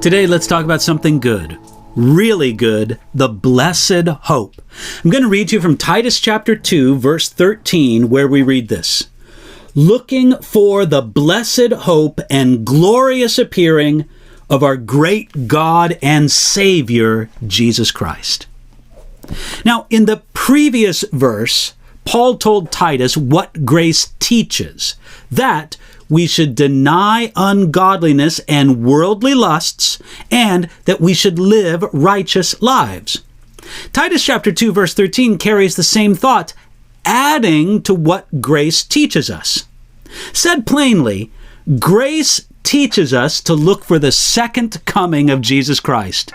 Today, let's talk about something good, really good, the blessed hope. I'm going to read you from Titus chapter 2, verse 13, where we read this. Looking for the blessed hope and glorious appearing of our great God and Savior, Jesus Christ. Now, in the previous verse, Paul told Titus what grace teaches, that we should deny ungodliness and worldly lusts, and that we should live righteous lives. Titus chapter 2, verse 13 carries the same thought, adding to what grace teaches us. Said plainly, grace teaches us to look for the second coming of Jesus Christ.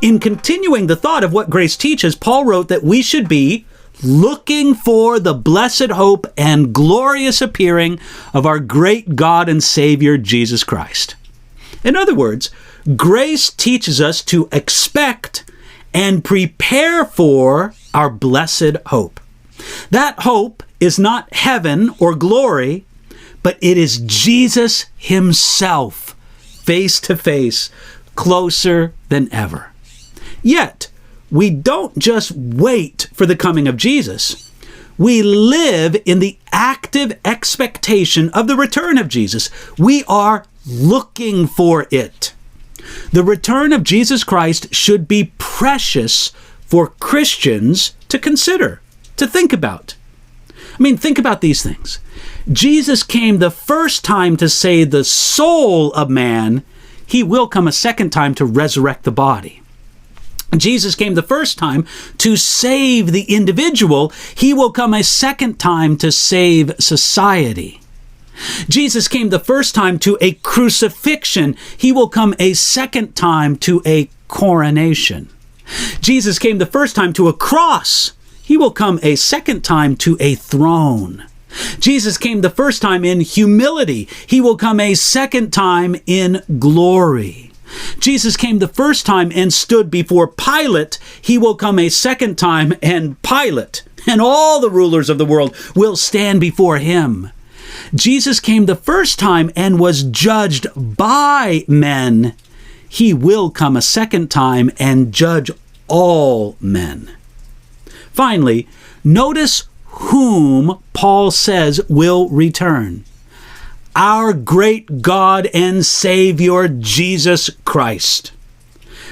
In continuing the thought of what grace teaches, Paul wrote that we should be looking for the blessed hope and glorious appearing of our great God and Savior, Jesus Christ. In other words, grace teaches us to expect and prepare for our blessed hope. That hope is not heaven or glory, but it is Jesus himself, face to face, closer than ever. Yet, we don't just wait for the coming of Jesus. We live in the active expectation of the return of Jesus. We are looking for it. The return of Jesus Christ should be precious for Christians to consider, to think about. Think about these things. Jesus came the first time to save the soul of man. He will come a second time to resurrect the body. Jesus came the first time to save the individual. He will come a second time to save society. Jesus came the first time to a crucifixion. He will come a second time to a coronation. Jesus came the first time to a cross. He will come a second time to a throne. Jesus came the first time in humility. He will come a second time in glory. Jesus came the first time and stood before Pilate. He will come a second time, and Pilate and all the rulers of the world will stand before him. Jesus came the first time and was judged by men. He will come a second time and judge all men. Finally, notice whom Paul says will return. Our great God and Savior, Jesus Christ.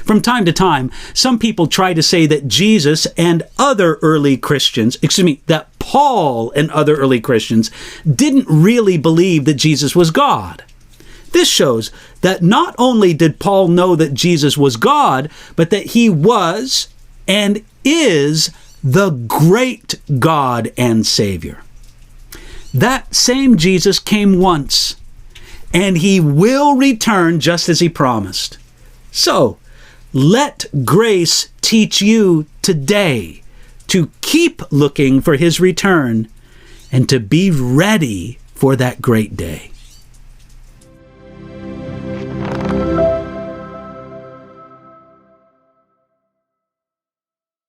From time to time, some people try to say that Jesus and other early Christians, that Paul and other early Christians didn't really believe that Jesus was God. This shows that not only did Paul know that Jesus was God, but that he was and is the great God and Savior. That same Jesus came once, and he will return just as he promised. So, let grace teach you today to keep looking for his return and to be ready for that great day.